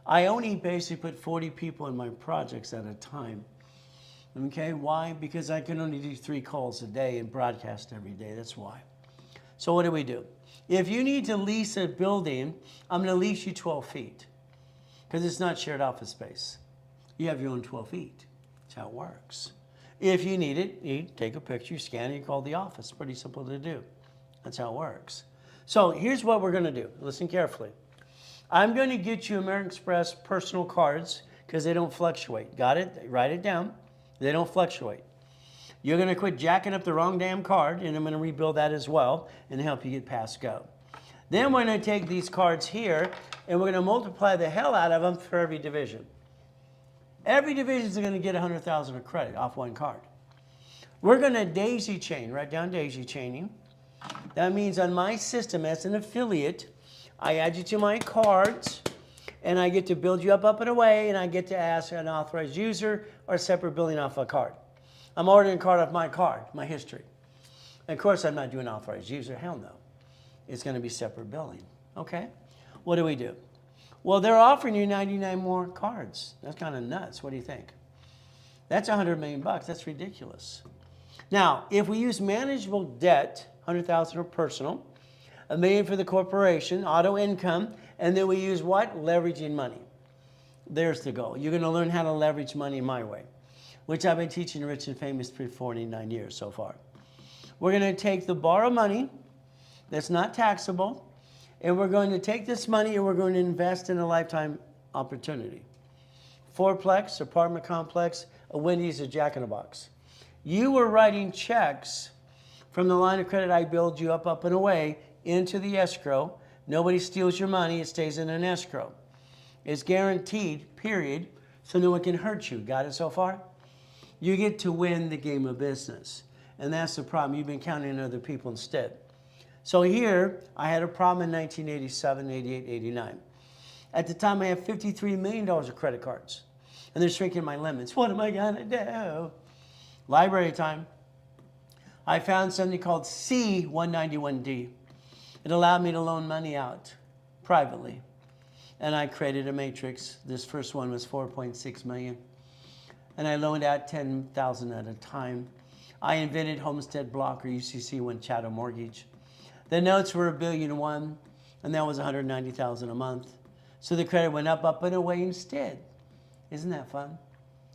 I only basically put 40 people in my projects at a time. Okay, why? Because I can only do 3 calls a day and broadcast every day. That's why. So what do? If you need to lease a building, I'm going to lease you 12 feet because it's not shared office space. You have your own 12 feet. That's how it works. If you need it, you take a picture, you scan it, you call the office. Pretty simple to do. That's how it works. So here's what we're going to do. Listen carefully. I'm going to get you American Express personal cards because they don't fluctuate. Got it? Write it down. They don't fluctuate. You're going to quit jacking up the wrong damn card, and I'm going to rebuild that as well and help you get past go. Then we're going to take these cards here, and we're going to multiply the hell out of them for every division. Every division is going to get 100,000 of credit off one card. We're going to daisy chain, write down daisy chaining. That means on my system as an affiliate, I add you to my cards, and I get to build you up and away, and I get to ask an authorized user or a separate billing off a card. I'm ordering a card off my card, my history. And of course, I'm not doing authorized user. Hell no. It's going to be separate billing. Okay? What do? Well, they're offering you 99 more cards. That's kind of nuts. What do you think? That's $100 million bucks. That's ridiculous. Now, if we use manageable debt, 100,000 are personal, $1 million for the corporation, auto income, and then we use what? Leveraging money. There's the goal. You're going to learn how to leverage money my way, which I've been teaching Rich and Famous for 49 years so far. We're going to take the borrow money that's not taxable, and we're going to take this money and we're going to invest in a lifetime opportunity. Fourplex, apartment complex, a Wendy's, a Jack in the Box. You were writing checks from the line of credit I billed you up and away into the escrow. Nobody steals your money. It stays in an escrow. It's guaranteed, period, so no one can hurt you. Got it so far? You get to win the game of business. And that's the problem. You've been counting on other people instead. So here, I had a problem in 1987, 88, 89. At the time, I had $53 million of credit cards. And they're shrinking my limits. What am I going to do? Library time. I found something called C191D. It allowed me to loan money out privately. And I created a matrix. This first one was 4.6 million. And I loaned out 10,000 at a time. I invented Homestead Block, or UCC, when Chattel Mortgage. The notes were $1.1 billion, and that was 190,000 a month. So the credit went up and away instead. Isn't that fun?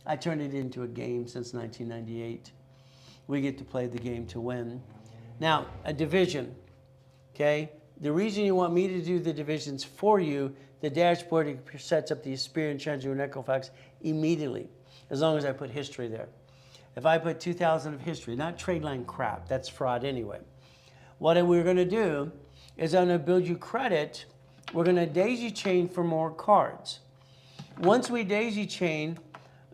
I turned it into a game since 1998. We get to play the game to win. Now, a division, okay? The reason you want me to do the divisions for you, the dashboard sets up the experience, transient, and Equifax immediately, as long as I put history there. If I put 2,000 of history, not trade line crap, that's fraud anyway. What we're going to do is I'm going to build you credit. We're going to daisy chain for more cards. Once we daisy chain,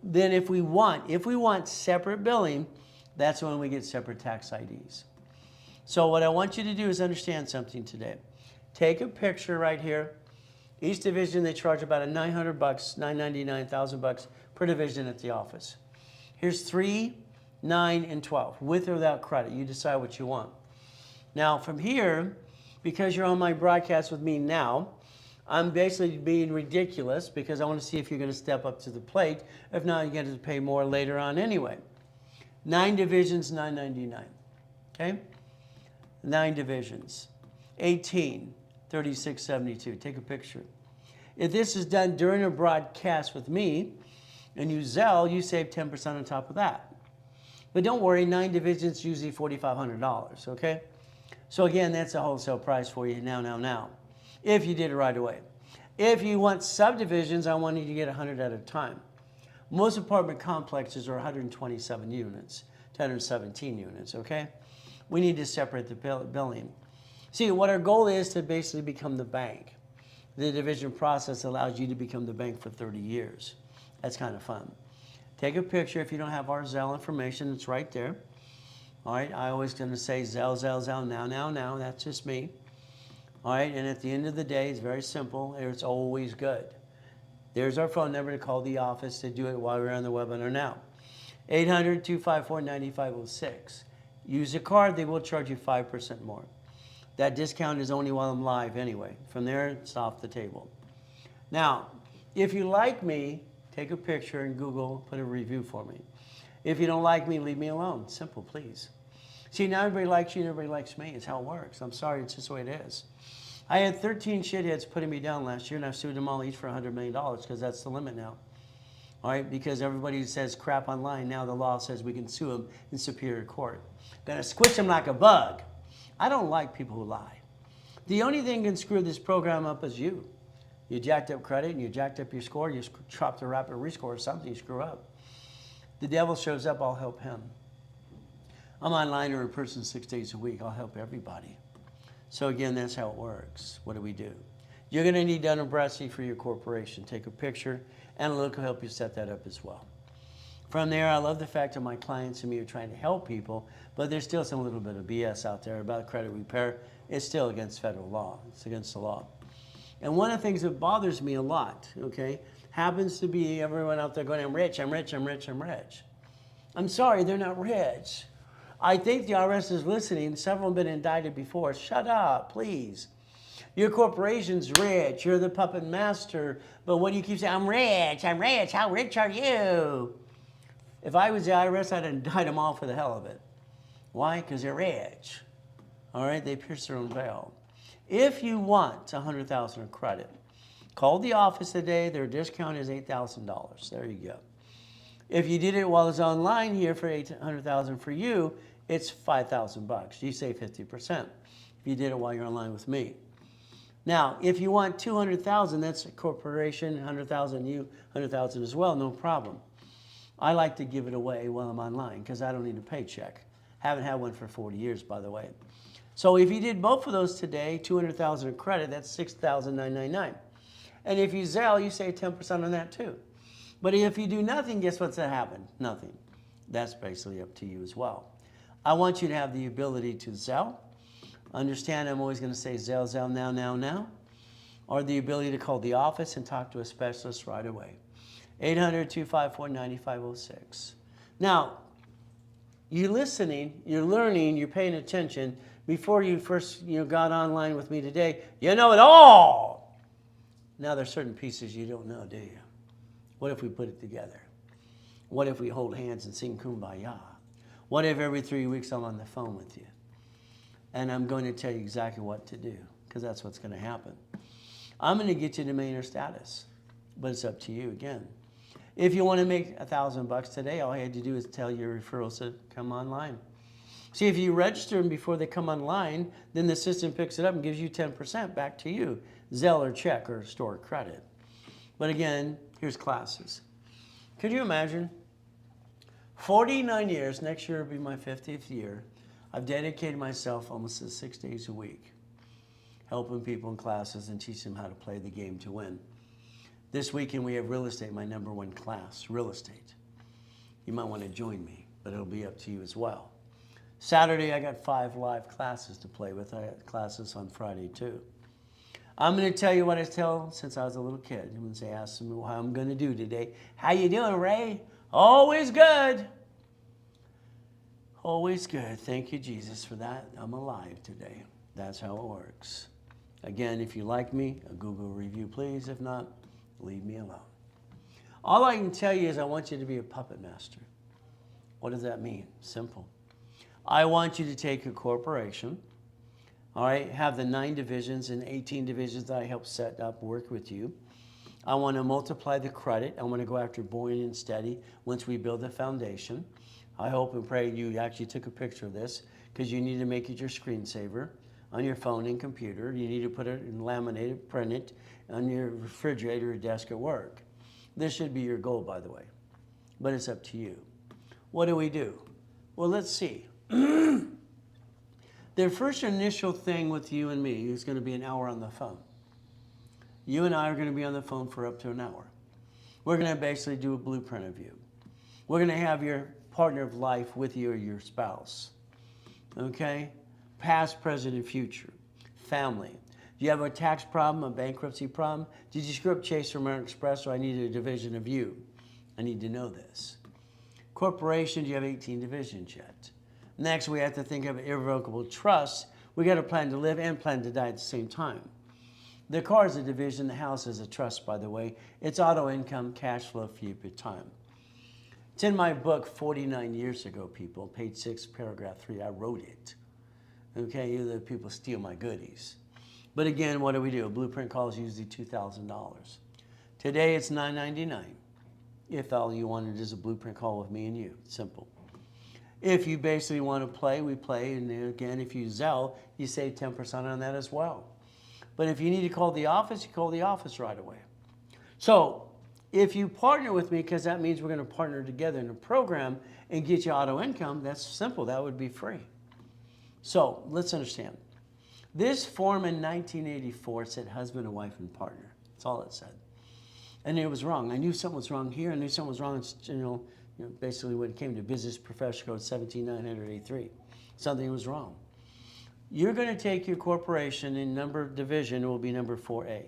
then if we want separate billing, that's when we get separate tax IDs. So what I want you to do is understand something today. Take a picture right here. Each division, they charge about $900, $999, $1,000 per division at the office. Here's 3, 9, and 12, with or without credit. You decide what you want. Now from here, because you're on my broadcast with me now, I'm basically being ridiculous because I want to see if you're going to step up to the plate. If not, you're going to pay more later on anyway. 9 divisions, $999. Okay? 9 divisions. 18, $36.72. Take a picture. If this is done during a broadcast with me and you Zelle, you save 10% on top of that. But don't worry, 9 divisions, usually $4,500, okay? So again, that's a wholesale price for you now, if you did it right away. If you want subdivisions, I want you to get 100 at a time. Most apartment complexes are 127 units, 117 units, okay? We need to separate the billing. See, what our goal is to basically become the bank. The division process allows you to become the bank for 30 years. That's kind of fun. Take a picture. If you don't have our Zelle information, it's right there. All right, I always going to say Zelle, now. That's just me. All right, and at the end of the day, it's very simple. It's always good. There's our phone number to call the office to do it while we're on the webinar now. 800-254-9506. Use a card, they will charge you 5% more. That discount is only while I'm live anyway. From there, it's off the table. Now, if you like me, take a picture and Google, put a review for me. If you don't like me, leave me alone. Simple, please. See, now everybody likes you and everybody likes me. It's how it works. I'm sorry, it's just the way it is. I had 13 shitheads putting me down last year, and I've sued them all each for $100 million because that's the limit now. All right, because everybody says crap online, now the law says we can sue them in superior court. Gonna squish them like a bug. I don't like people who lie. The only thing that can screw this program up is you. You jacked up credit and you jacked up your score, you chopped a rapid rescore or something, you screw up. The devil shows up, I'll help him. I'm online or in person 6 days a week. I'll help everybody. So again, that's how it works. What do we do? You're going to need Dun & Bradstreet for your corporation. Take a picture. Analytical will help you set that up as well. From there, I love the fact that my clients and me are trying to help people, but there's still some little bit of BS out there about credit repair. It's still against federal law. It's against the law. And one of the things that bothers me a lot, okay, happens to be everyone out there going, I'm rich, I'm rich, I'm rich, I'm rich. I'm sorry, they're not rich. I think the IRS is listening. Several have been indicted before. Shut up, please. Your corporation's rich. You're the puppet master. But what do you keep saying? I'm rich. I'm rich. How rich are you? If I was the IRS, I'd indict them all for the hell of it. Why? Because they're rich. All right, they pierce their own veil. If you want $100,000 of credit, call the office today. Their discount is $8,000. There you go. If you did it while it's online here for $800,000 for you, it's $5,000. You save 50%. If you did it while you're online with me. Now, if you want $200,000, that's a corporation, $100,000 you, $100,000 as well, no problem. I like to give it away while I'm online because I don't need a paycheck. Haven't had one for 40 years, by the way. So if you did both of those today, $200,000 of credit, that's $6,999. And if you Zelle, you save 10% on that too. But if you do nothing, guess what's going to happen? Nothing. That's basically up to you as well. I want you to have the ability to Zelle. Understand I'm always going to say Zelle, Zelle, now. Or the ability to call the office and talk to a specialist right away. 800-254-9506. Now, you're listening, you're learning, you're paying attention. Before you first got online with me today, you know it all. Now there's certain pieces you don't know, do you? What if we put it together? What if we hold hands and sing Kumbaya? What if every 3 weeks I'm on the phone with you? And I'm going to tell you exactly what to do, because that's what's going to happen. I'm going to get you to millionaire status, but it's up to you again. If you want to make $1,000 today, all you had to do is tell your referrals to come online. See, if you register them before they come online, then the system picks it up and gives you 10% back to you, Zelle or check or store credit. But again, here's classes. Could you imagine? 49 years, next year will be my 50th year. I've dedicated myself almost to 6 days a week, helping people in classes and teaching them how to play the game to win. This weekend we have real estate, my #1 class, real estate. You might want to join me, but it'll be up to you as well. Saturday I got 5 live classes to play with. I got classes on Friday too. I'm going to tell you what I tell since I was a little kid. I'm going to say, ask me how I'm going to do today. How you doing, Ray? Always good. Always good. Thank you, Jesus, for that. I'm alive today. That's how it works. Again, if you like me, a Google review, please. If not, leave me alone. All I can tell you is I want you to be a puppet master. What does that mean? Simple. I want you to take a corporation, all right, have the 9 divisions and 18 divisions that I help set up, work with you. I want to multiply the credit. I want to go after buoyant and steady once we build the foundation. I hope and pray you actually took a picture of this because you need to make it your screensaver on your phone and computer. You need to put it and laminate it, print it on your refrigerator or desk at work. This should be your goal, by the way, but it's up to you. What do we do? Well, let's see. The first initial thing with you and me is going to be an hour on the phone. You and I are going to be on the phone for up to an hour. We're going to basically do a blueprint of you. We're going to have your partner of life with you or your spouse. Okay? Past, present, and future. Family. Do you have a tax problem, a bankruptcy problem? Did you screw up Chase or American Express, or I need a division of you? I need to know this. Corporation, do you have 18 divisions yet? Next, we have to think of irrevocable trust. We got to plan to live and plan to die at the same time. The car is a division, the house is a trust, by the way. It's auto income, cash flow for you per time. It's in my book 49 years ago, people, page 6, paragraph 3. I wrote it. Okay, you let people steal my goodies. But again, what do we do? A blueprint call is usually $2,000. Today it's $999. If all you wanted is a blueprint call with me and you. Simple. If you basically want to play, we play. And again, if you Zelle, you save 10% on that as well. But if you need to call the office, you call the office right away. So if you partner with me, because that means we're going to partner together in a program and get you auto income, that's simple. That would be free. So let's understand. This form in 1984 said husband and wife and partner. That's all it said. And it was wrong. I knew something was wrong here. I knew something was wrong in basically when it came to Business Professional Code 17983. Something was wrong. You're going to take your corporation in number of division, it will be number 4A.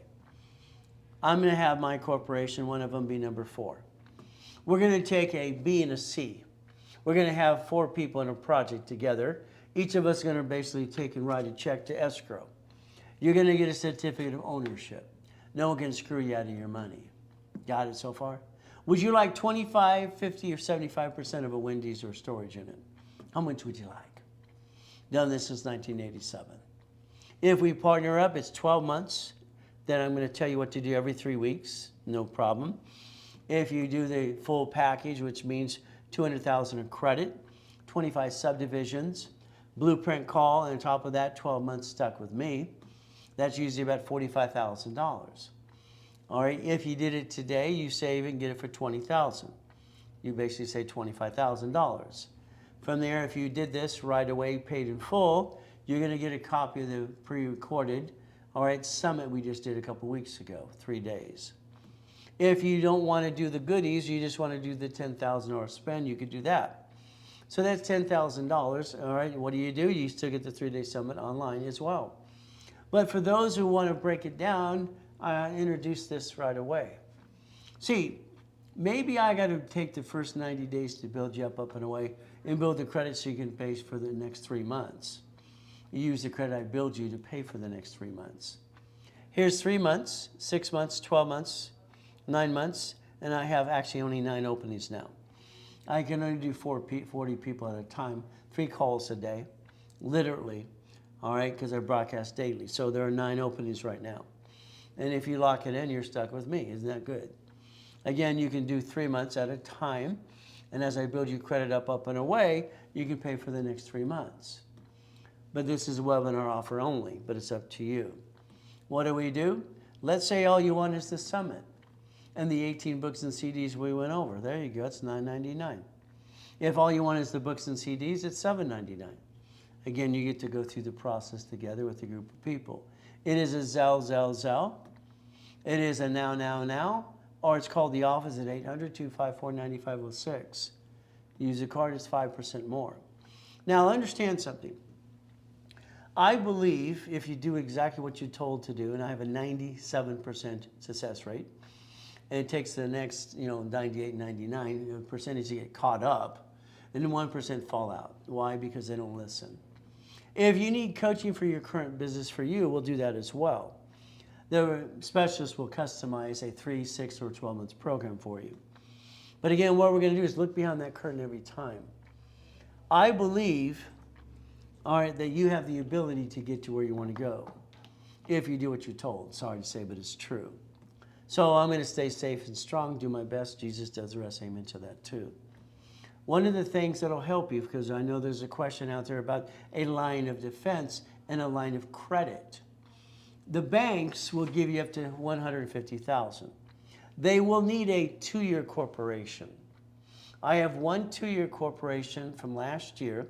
I'm going to have my corporation, one of them be number 4. We're going to take a B and a C. We're going to have 4 people in a project together. Each of us is going to basically take and write a check to escrow. You're going to get a certificate of ownership. No one can screw you out of your money. Got it so far? Would you like 25, 50, or 75% of a Wendy's or storage unit? How much would you like? Done this since 1987. If we partner up, it's 12 months. Then I'm going to tell you what to do every 3 weeks. No problem. If you do the full package, which means 200,000 of credit, 25 subdivisions, blueprint call, and on top of that, 12 months stuck with me, that's usually about $45,000. All right, if you did it today, you save it and get it for $20,000. You basically save $25,000. From there, if you did this right away, paid in full, you're going to get a copy of the pre-recorded, all right, summit we just did a couple weeks ago, 3 days. If you don't want to do the goodies, you just want to do the $10,000 spend, you could do that. So that's $10,000, all right, what do? You still get the 3-day summit online as well. But for those who want to break it down, I introduce this right away. See, maybe I got to take the first 90 days to build you up and away and build the credit so you can pay for the next 3 months. You use the credit I build you to pay for the next 3 months. Here's 3 months, 6 months, 12 months, 9 months, and I have actually only 9 openings now. I can only do 40 people at a time, 3 calls a day, literally, all right, because I broadcast daily. So there are 9 openings right now. And if you lock it in, you're stuck with me. Isn't that good? Again, you can do 3 months at a time, and as I build you credit up and away, you can pay for the next 3 months. But this is a webinar offer only, but it's up to you. What do? Let's say all you want is the summit and the 18 books and CDs we went over. There you go, it's $9.99. If all you want is the books and CDs, it's $7.99. Again, you get to go through the process together with a group of people. It is a Zell. It is a now, or it's called the office at 800-254-9506. Use a card, it's 5% more. Now, understand something. I believe if you do exactly what you're told to do, and I have a 97% success rate, and it takes the next, 98, 99 percentage to get caught up, and then 1% fall out. Why? Because they don't listen. If you need coaching for your current business for you, we'll do that as well. The specialist will customize a 3, 6, or 12 months program for you. But again, what we're going to do is look behind that curtain every time. I believe, all right, that you have the ability to get to where you want to go if you do what you're told. Sorry to say, but it's true. So I'm going to stay safe and strong, do my best. Jesus does the rest. Amen to that too. One of the things that will help you, because I know there's a question out there about a line of defense and a line of credit. The banks will give you up to $150,000. They will need a 2-year corporation. I have one 2-year corporation from last year,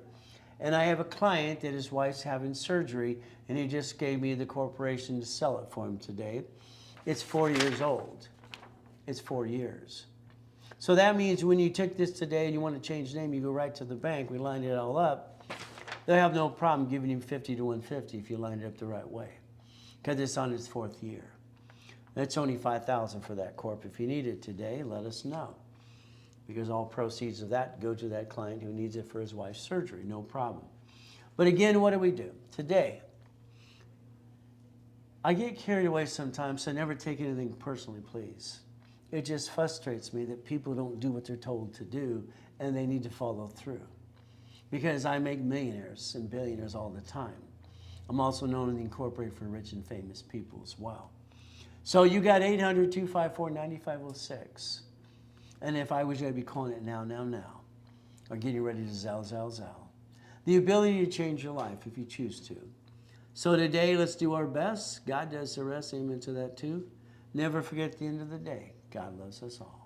and I have a client that his wife's having surgery, and he just gave me the corporation to sell it for him today. It's 4 years old. It's 4 years. So that means when you took this today and you want to change the name, you go right to the bank. We lined it all up. They'll have no problem giving you 50 to 150 if you line it up the right way, because it's on its 4th year. That's only $5,000 for that corp. If you need it today, let us know, because all proceeds of that go to that client who needs it for his wife's surgery. No problem. But again, what do? Today, I get carried away sometimes, so never take anything personally, please. It just frustrates me that people don't do what they're told to do, and they need to follow through. Because I make millionaires and billionaires all the time. I'm also known in the Incorporated for rich and famous people as well. So you got 800-254-9506. And if I was you, I'd be calling it now, or getting ready to Zell. The ability to change your life if you choose to. So today, let's do our best. God does the rest. Amen to that too. Never forget at the end of the day, God loves us all.